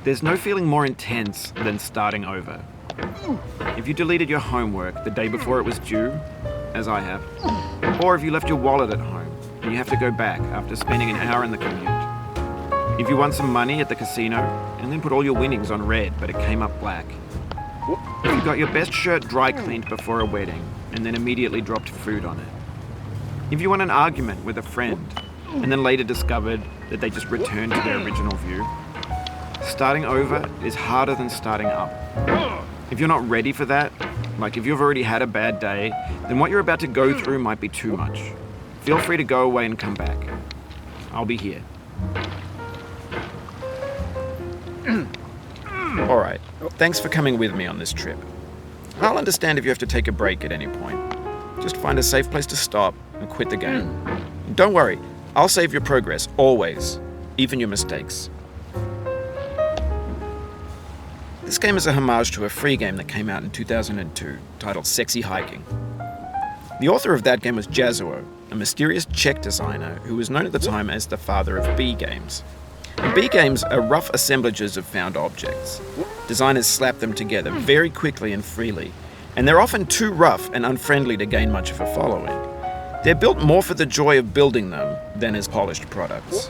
There's no feeling more intense than starting over. If you deleted your homework the day before it was due, as I have, or if you left your wallet at home and you have to go back after spending an hour in the commute. If you won some money at the casino and then put all your winnings on red but it came up black. If you got your best shirt dry cleaned before a wedding and then immediately dropped food on it. If you won an argument with a friend and then later discovered that they just returned to their original view. Starting over is harder than starting up. If you're not ready for that, like if you've already had a bad day, then what you're about to go through might be too much. Feel free to go away and come back. I'll be here. Alright, thanks for coming with me on this trip. I'll understand if you have to take a break at any point. Just find a safe place to stop and quit the game. Don't worry, I'll save your progress, always, even your mistakes. This game is a homage to a free game that came out in 2002, titled Sexy Hiking. The author of that game was Jazuo, a mysterious Czech designer who was known at the time as the father of B games. And B games are rough assemblages of found objects. Designers slap them together very quickly and freely, and they're often too rough and unfriendly to gain much of a following. They're built more for the joy of building them than as polished products.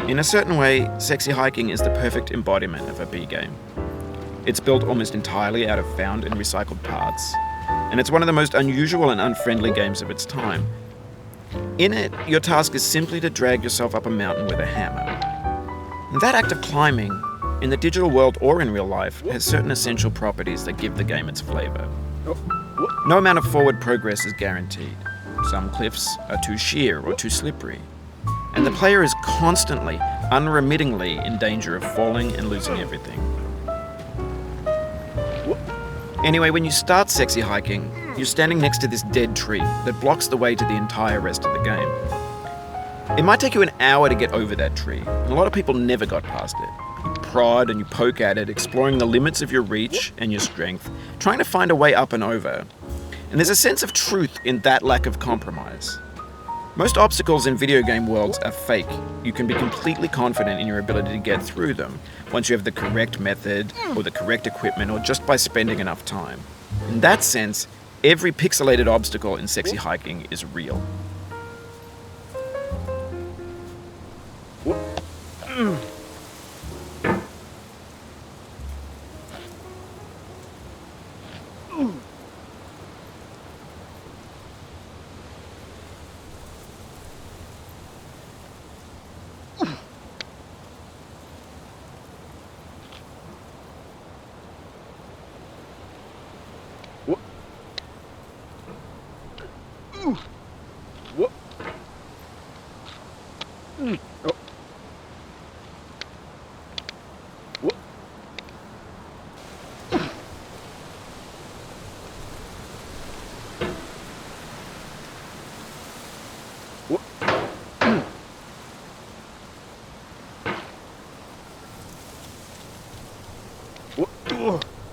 In a certain way, Sexy Hiking is the perfect embodiment of a B game. It's built almost entirely out of found and recycled parts, and it's one of the most unusual and unfriendly games of its time. In it, your task is simply to drag yourself up a mountain with a hammer. And that act of climbing, in the digital world or in real life, has certain essential properties that give the game its flavor. No amount of forward progress is guaranteed. Some cliffs are too sheer or too slippery. And the player is constantly, unremittingly in danger of falling and losing everything. Anyway, when you start Sexy Hiking, you're standing next to this dead tree that blocks the way to the entire rest of the game. It might take you an hour to get over that tree, and a lot of people never got past it. You prod and you poke at it, exploring the limits of your reach and your strength, trying to find a way up and over. And there's a sense of truth in that lack of compromise. Most obstacles in video game worlds are fake. You can be completely confident in your ability to get through them once you have the correct method or the correct equipment or just by spending enough time. In that sense, every pixelated obstacle in Sexy Hiking is real.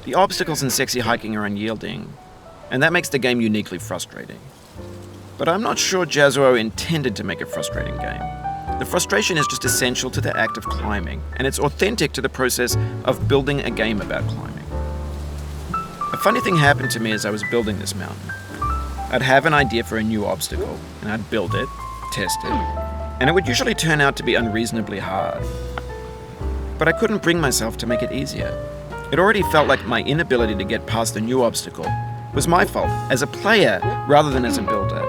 The obstacles in Sexy Hiking are unyielding, and that makes the game uniquely frustrating. But I'm not sure Jazuo intended to make a frustrating game. The frustration is just essential to the act of climbing, and it's authentic to the process of building a game about climbing. A funny thing happened to me as I was building this mountain. I'd have an idea for a new obstacle, and I'd build it, test it, and it would usually turn out to be unreasonably hard. But I couldn't bring myself to make it easier. It already felt like my inability to get past the new obstacle was my fault as a player rather than as a builder.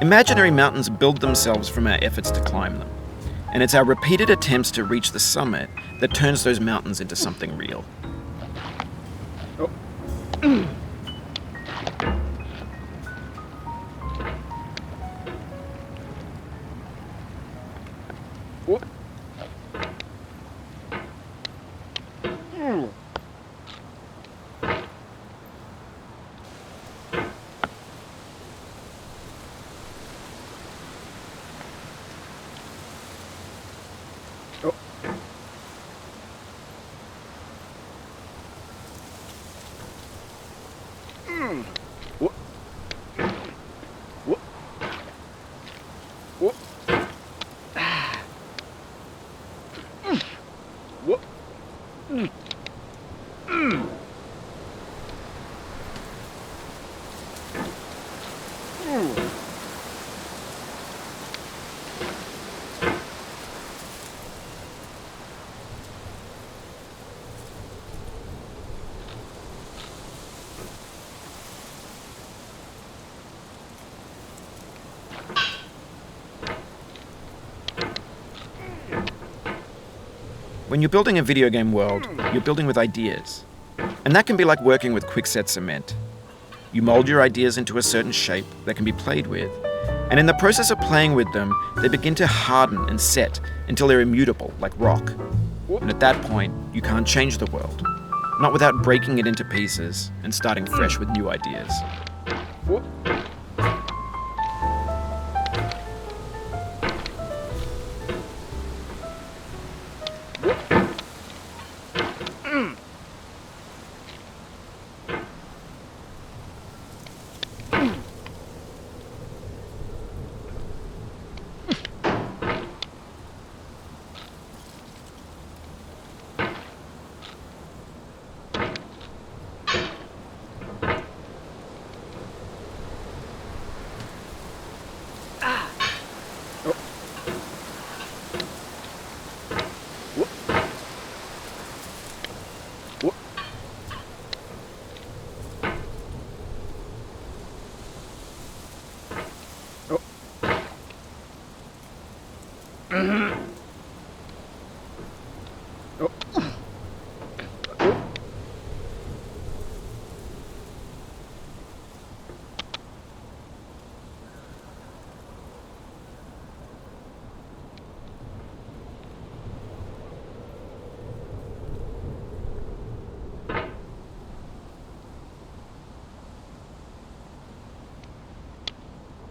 Imaginary mountains build themselves from our efforts to climb them, and it's our repeated attempts to reach the summit that turns those mountains into something real. When you're building a video game world, you're building with ideas. And that can be like working with quickset cement. You mold your ideas into a certain shape that can be played with, and in the process of playing with them, they begin to harden and set until they're immutable, like rock. And at that point, you can't change the world, not without breaking it into pieces and starting fresh with new ideas.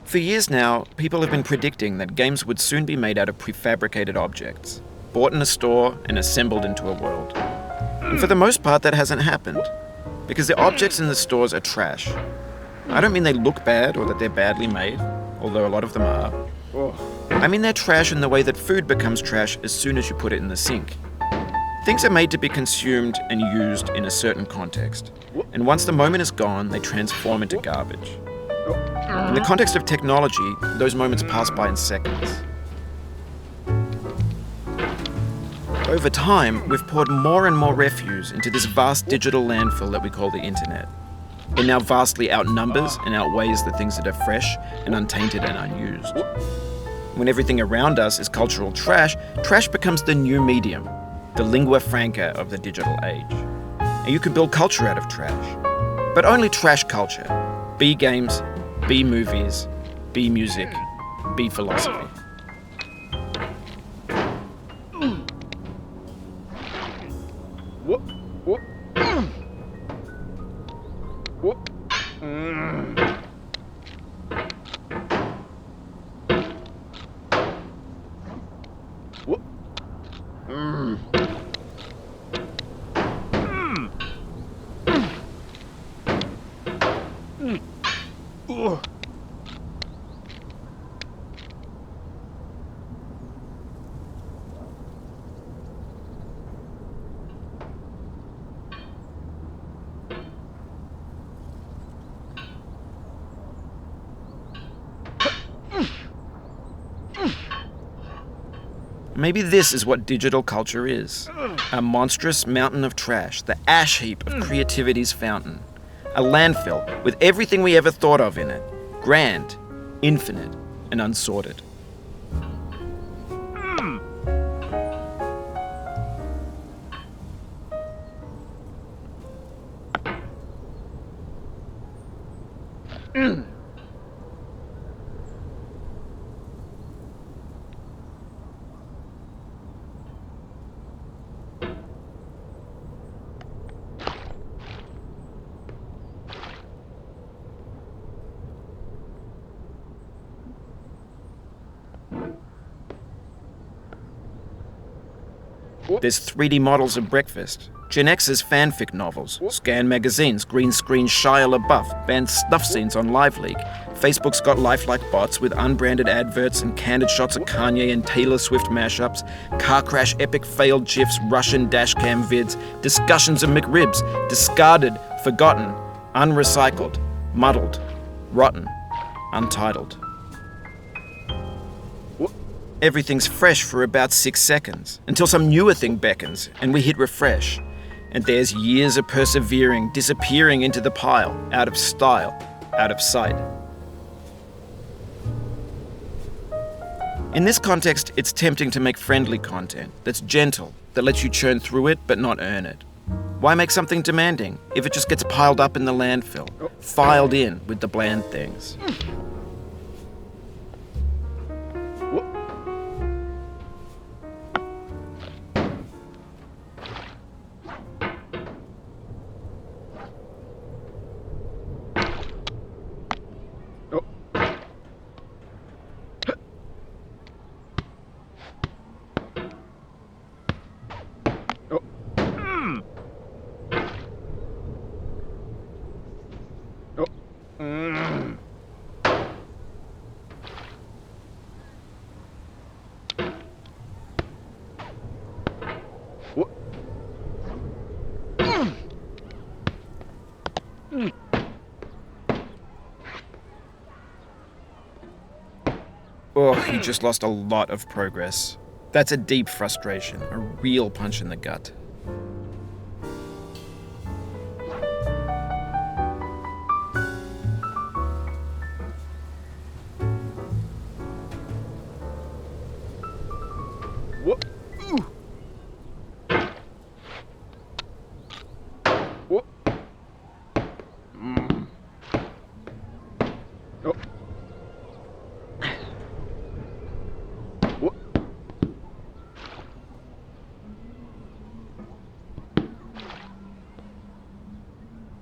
For years now, people have been predicting that games would soon be made out of prefabricated objects, bought in a store and assembled into a world. And for the most part, that hasn't happened, because the objects in the stores are trash. I don't mean they look bad or that they're badly made, although a lot of them are. I mean they're trash in the way that food becomes trash as soon as you put it in the sink. Things are made to be consumed and used in a certain context, and once the moment is gone, they transform into garbage. In the context of technology, those moments pass by in seconds. Over time, we've poured more and more refuse into this vast digital landfill that we call the internet. It now vastly outnumbers and outweighs the things that are fresh and untainted and unused. When everything around us is cultural trash, trash becomes the new medium, the lingua franca of the digital age. And you can build culture out of trash. But only trash culture. B games, B movies, B music, B philosophy. Maybe this is what digital culture is. A monstrous mountain of trash, the ash heap of creativity's fountain. A landfill with everything we ever thought of in it. Grand, infinite, and unsorted. There's 3D models of breakfast, Gen X's fanfic novels, scan magazines, green screen Shia LaBeouf, banned snuff scenes on LiveLeak. Facebook's got lifelike bots with unbranded adverts and candid shots of Kanye and Taylor Swift mashups, car crash epic failed GIFs, Russian dashcam vids, discussions of McRibs, discarded, forgotten, unrecycled, muddled, rotten, untitled. Everything's fresh for about 6 seconds, until some newer thing beckons, and we hit refresh. And there's years of persevering, disappearing into the pile, out of style, out of sight. In this context, it's tempting to make friendly content that's gentle, that lets you churn through it but not earn it. Why make something demanding if it just gets piled up in the landfill, filed in with the bland things? Oh, you just lost a lot of progress. That's a deep frustration, a real punch in the gut.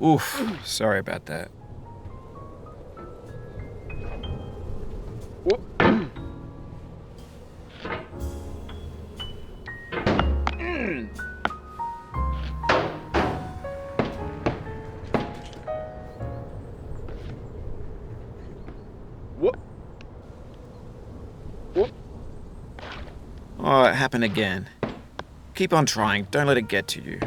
Oof, sorry about that. Oh, it happened again. Keep on trying, don't let it get to you.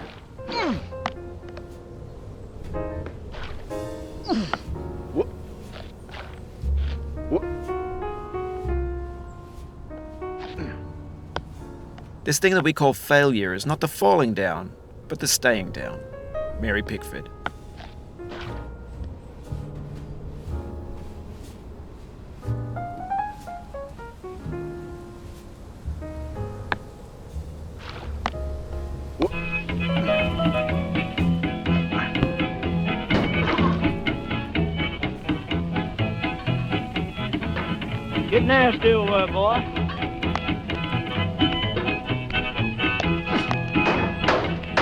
This thing that we call failure is not the falling down, but the staying down. Mary Pickford. Get nasty over there, boy.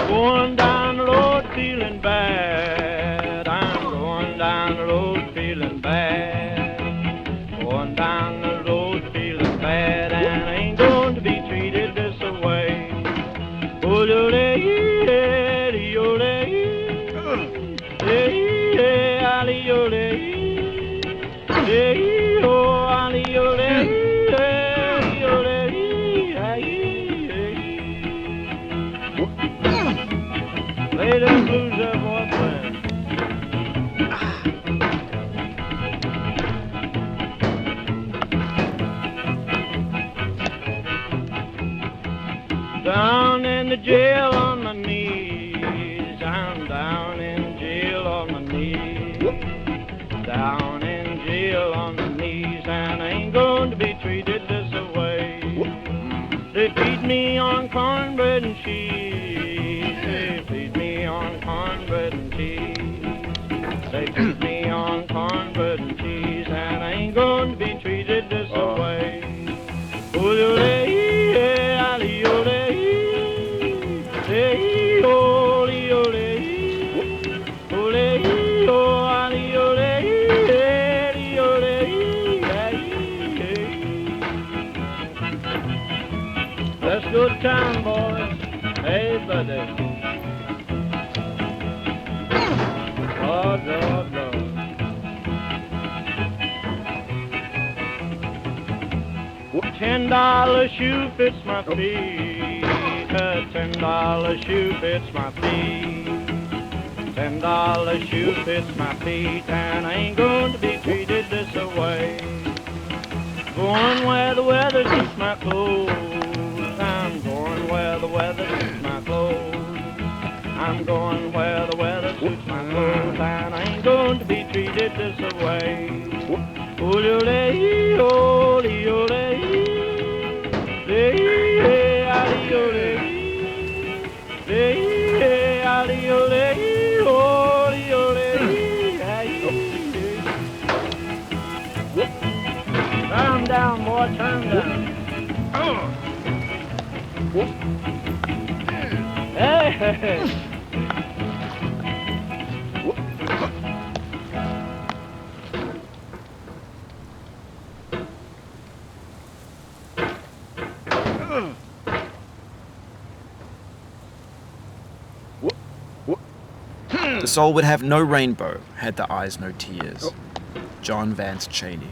Going down the road feeling bad. I'm going down the road feeling bad. Going down the road feeling bad, and I ain't going to be treated this way. Oh, Lay them blues there, boy, playing. Down in the jail on my knees. I'm down in jail on my knees. Down in jail on my knees, and I ain't going to be treated this way. They feed me on cornbread and cheese. They feed me on cornbread and cheese. They feed me on cornbread and cheese, and I ain't going to be treated this way. Let's go to town, boys. $10 shoe fits my feet. A $10 shoe fits my feet. $10 shoe fits my feet, and I ain't going to be treated this way. Going where the weather suits my clothes. I'm going where the weather suits my clothes. I'm going where the weather suits my clothes, and I ain't going to be treated this way. Ole-ole, ole-ole, ole-ole, turn down, boy, turn down. Hey. The soul would have no rainbow, had the eyes no tears. John Vance Cheney.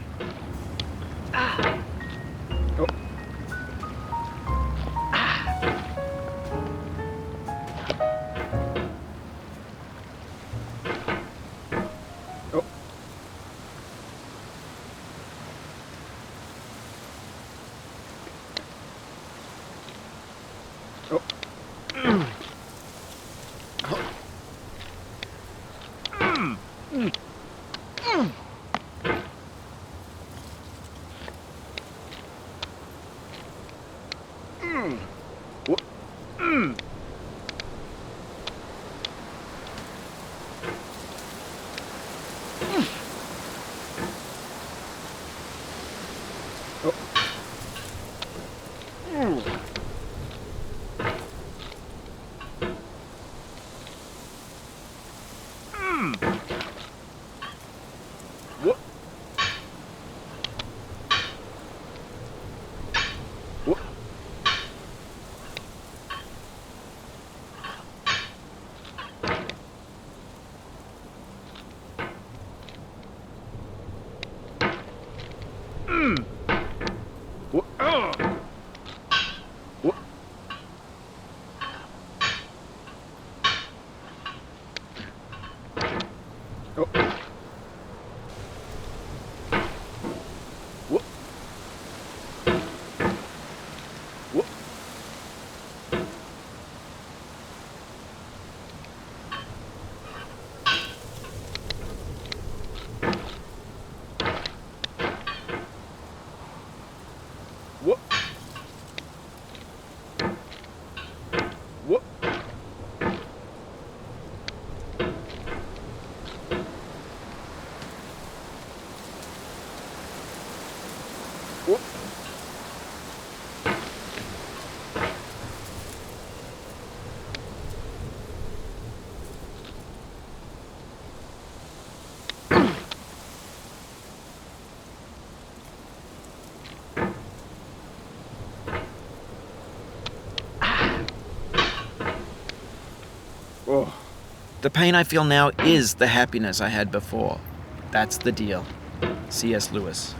The pain I feel now is the happiness I had before. That's the deal. C.S. Lewis.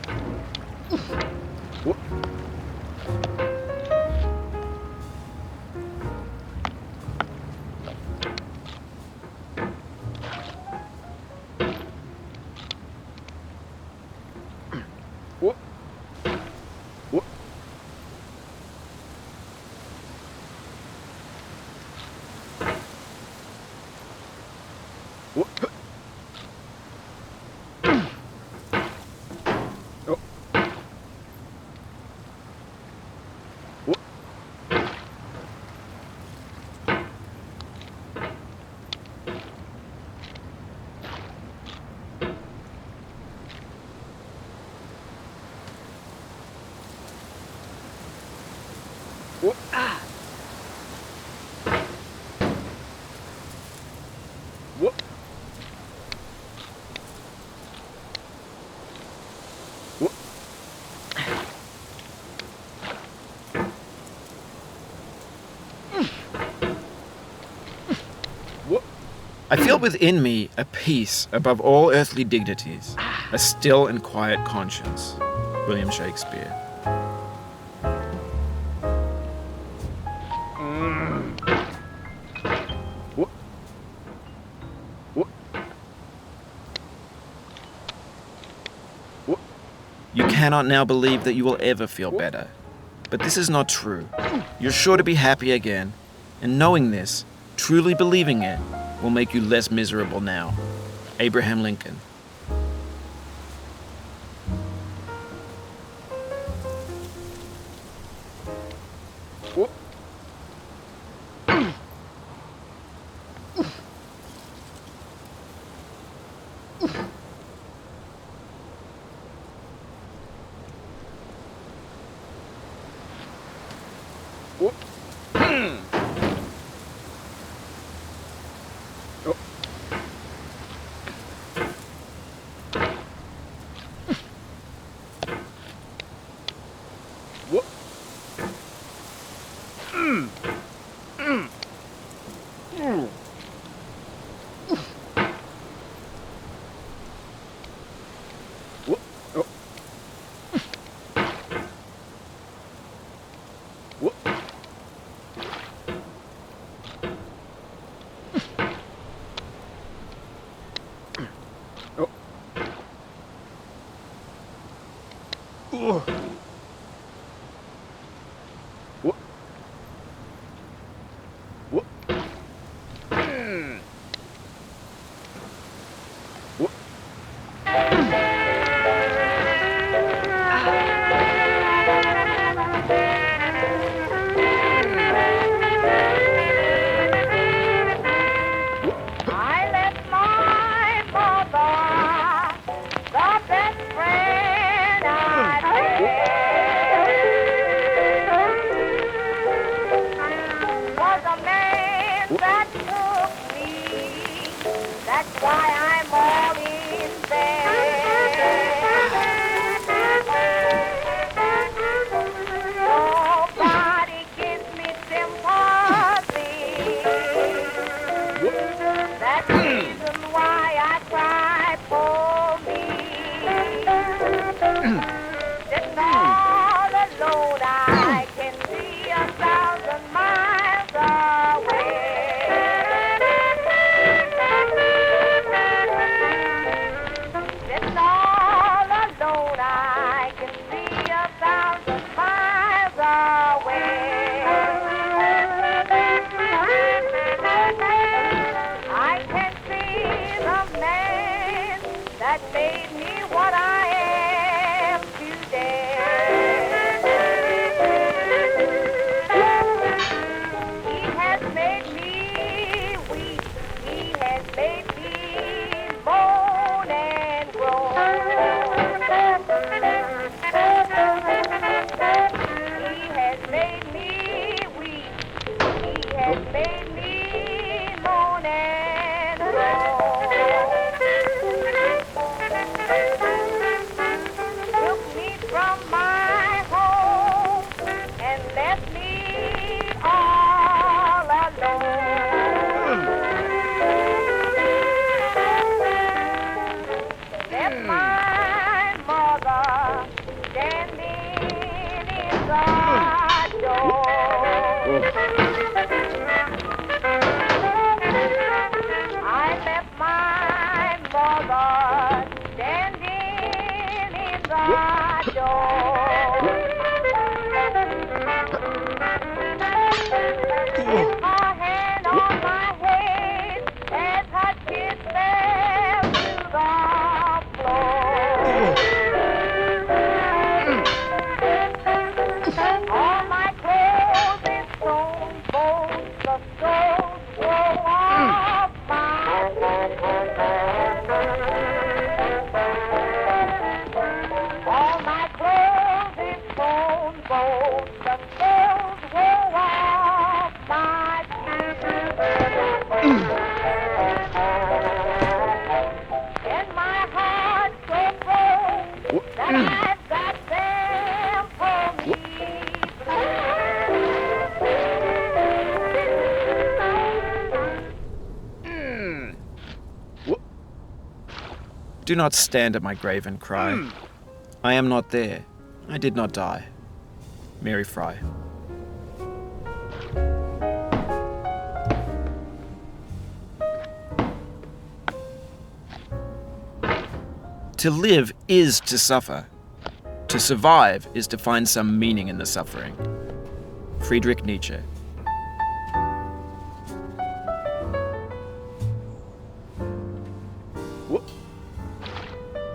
I feel within me a peace above all earthly dignities, a still and quiet conscience. William Shakespeare. You cannot now believe that you will ever feel better. But this is not true. You're sure to be happy again, and knowing this, truly believing it, will make you less miserable now. Abraham Lincoln. Do not stand at my grave and cry. I am not there. I did not die. Mary Fry. To live is to suffer. To survive is to find some meaning in the suffering. Friedrich Nietzsche.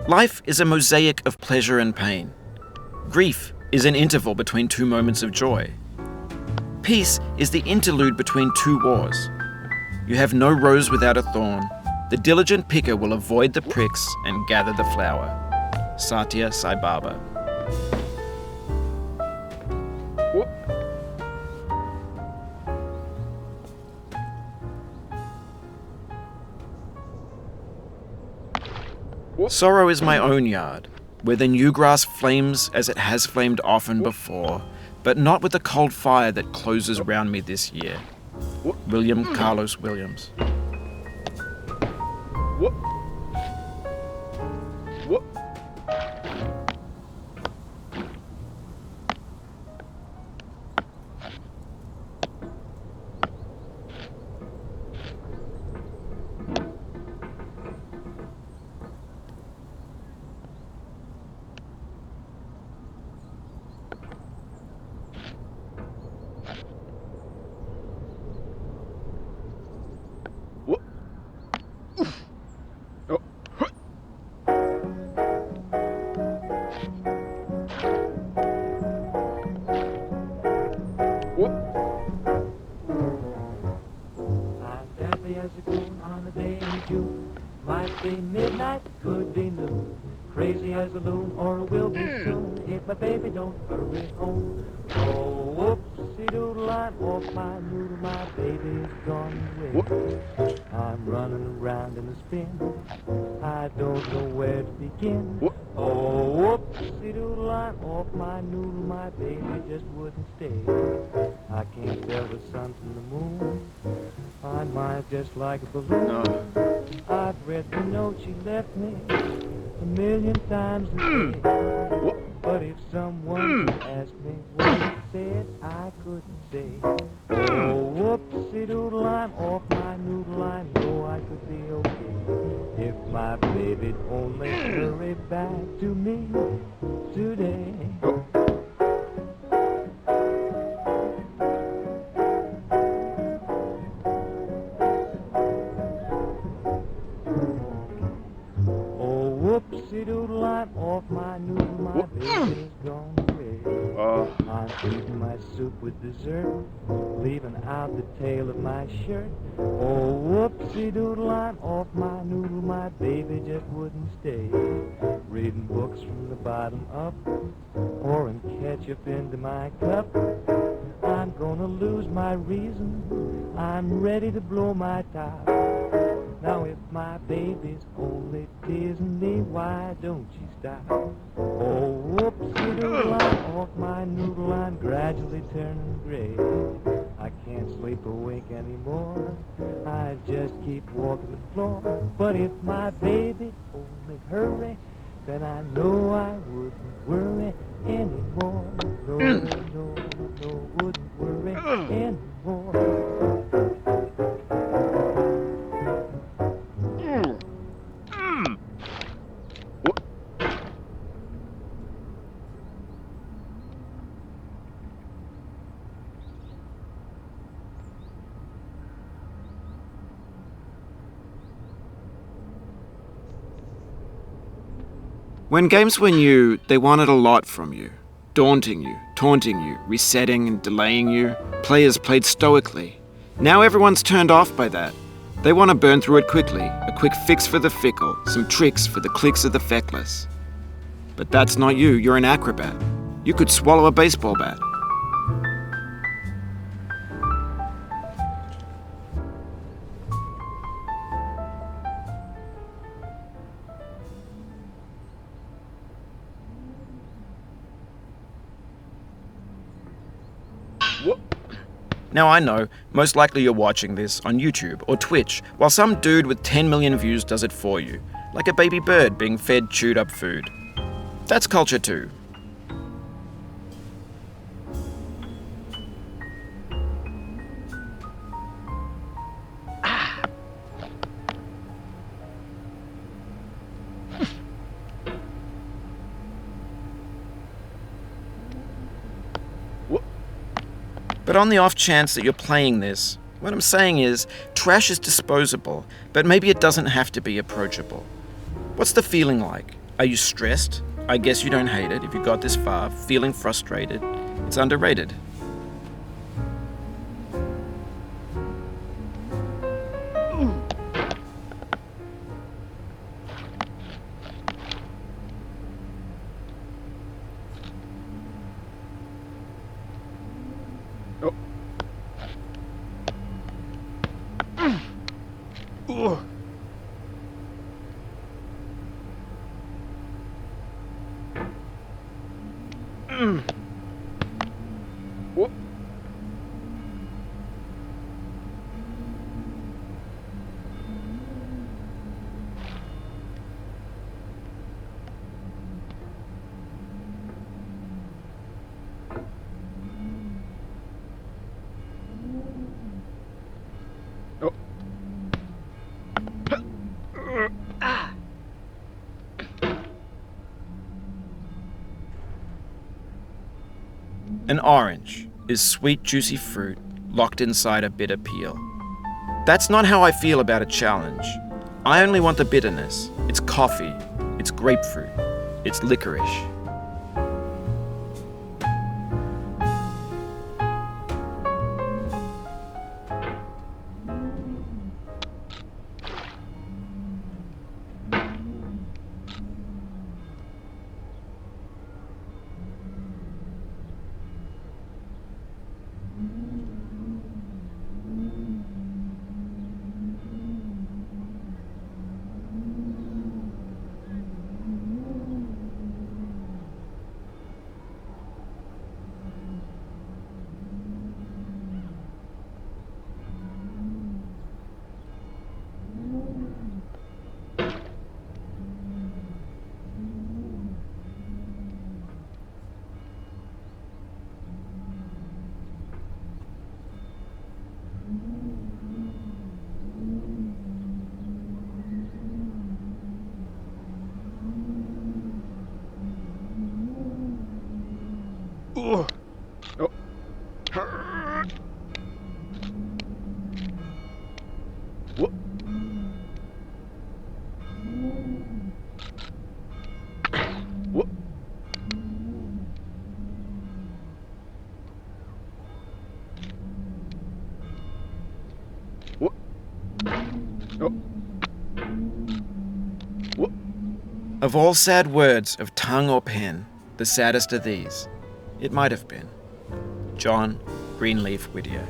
Life is a mosaic of pleasure and pain. Grief is an interval between two moments of joy. Peace is the interlude between two wars. You have no rose without a thorn. The diligent picker will avoid the pricks and gather the flower. Satya Sai Baba. Sorrow is my own yard, where the new grass flames as it has flamed often before, but not with the cold fire that closes round me this year. William Carlos Williams. Might be midnight, could be noon. Crazy as a loon, or will be soon. If my baby don't hurry home. Oh, whoopsie doodle, I'm off my noodle, my baby's gone away. I'm running around in a spin. I don't know where to begin. Oh, whoopsie doodle, I'm off my noodle, my baby just wouldn't stay. I can't tell the sun from the moon. My mind's just like a balloon. I've read the note she left me 1,000,000 times a day. But if someone asked me what it said, I couldn't say. Oh, whoopsie doodle, I'm off my noodle. I know I could be okay if my baby'd only hurry back to me today. Whoopsie doodle, I'm off my noodle, my baby's gone away. I'm eating my soup with dessert, leaving out the tail of my shirt. Oh, whoopsie doodle, I'm off my noodle, my baby just wouldn't stay. Reading books from the bottom up, pouring ketchup into my cup. I'm gonna lose my reason, I'm ready to blow my top. Now if my baby's only teasing me, why don't she stop? Oh, whoopsie doodle, I'm off my noodle, I'm gradually turning gray. I can't sleep awake anymore, I just keep walking the floor. But if my baby only hurry, then I know I wouldn't worry anymore. No, no, no, wouldn't worry anymore. When games were new, they wanted a lot from you. Daunting you, taunting you, resetting and delaying you. Players played stoically. Now everyone's turned off by that. They want to burn through it quickly, a quick fix for the fickle, some tricks for the clicks of the feckless. But that's not you, you're an acrobat. You could swallow a baseball bat. Now I know, most likely you're watching this on YouTube or Twitch, while some dude with 10 million views does it for you, like a baby bird being fed chewed up food. That's culture too. But on the off chance that you're playing this, what I'm saying is, trash is disposable, but maybe it doesn't have to be approachable. What's the feeling like? Are you stressed? I guess you don't hate it if you got this far. Feeling frustrated? It's underrated. An orange is sweet, juicy fruit locked inside a bitter peel. That's not how I feel about a challenge. I only want the bitterness. It's coffee. It's grapefruit. It's licorice. Of all sad words of tongue or pen, the saddest are these. It might have been. John Greenleaf Whittier.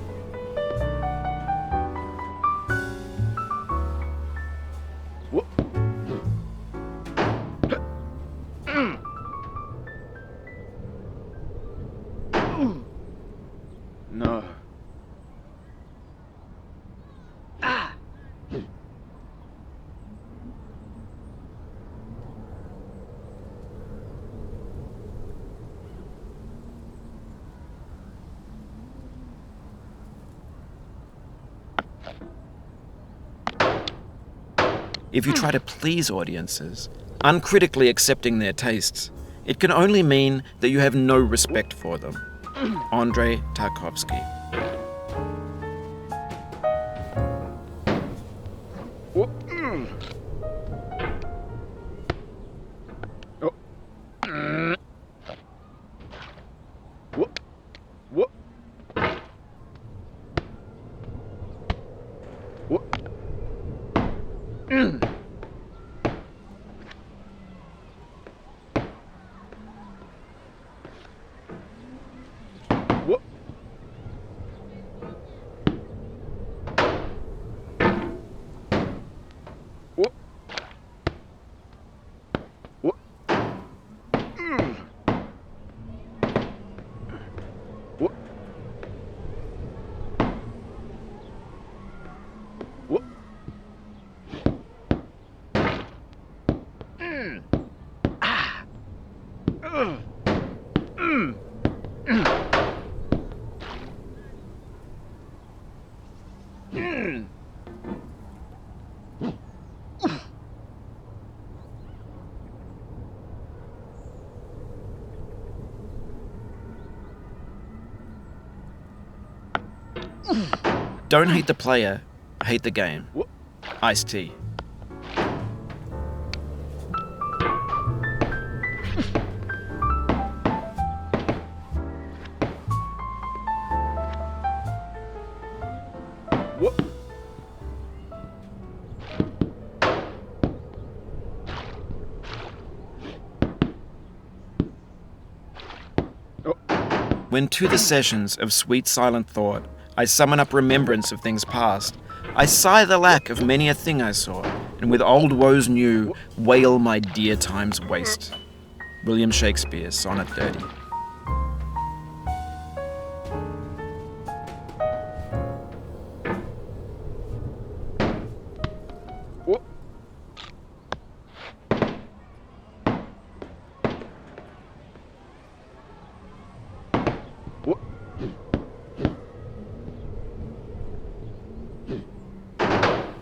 No. If you try to please audiences, uncritically accepting their tastes, it can only mean that you have no respect for them. Andrei Tarkovsky. Don't hate the player, hate the game. Iced tea. When to the sessions of sweet silent thought I summon up remembrance of things past, I sigh the lack of many a thing I saw, and with old woes new, wail my dear time's waste. William Shakespeare, Sonnet 30.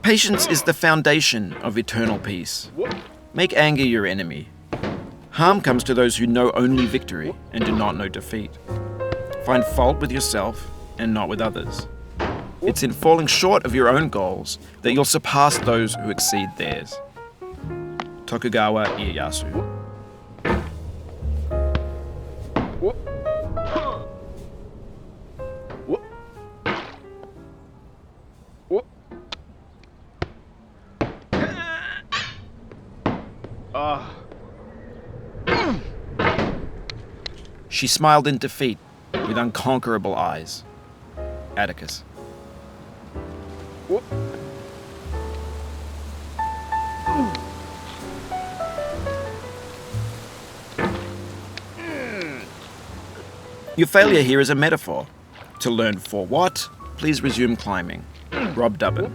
Patience is the foundation of eternal peace. Make anger your enemy. Harm comes to those who know only victory and do not know defeat. Find fault with yourself and not with others. It's in falling short of your own goals that you'll surpass those who exceed theirs. Tokugawa Ieyasu. She smiled in defeat with unconquerable eyes. Atticus. Your failure here is a metaphor. To learn for what, please resume climbing. Rob Dubbin.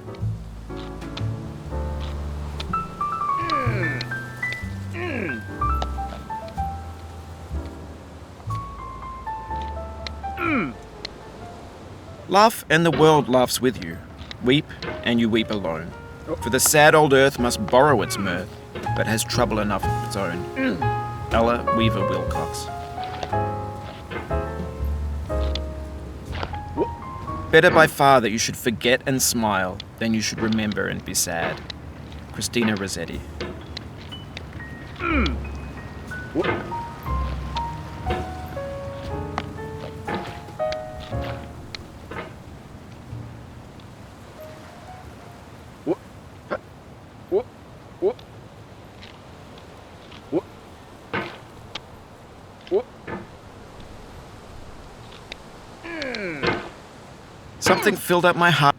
Laugh and the world laughs with you. Weep and you weep alone. For the sad old earth must borrow its mirth, but has trouble enough of its own. Ella Weaver Wilcox. Better by far that you should forget and smile than you should remember and be sad. Christina Rossetti. Something filled up my heart.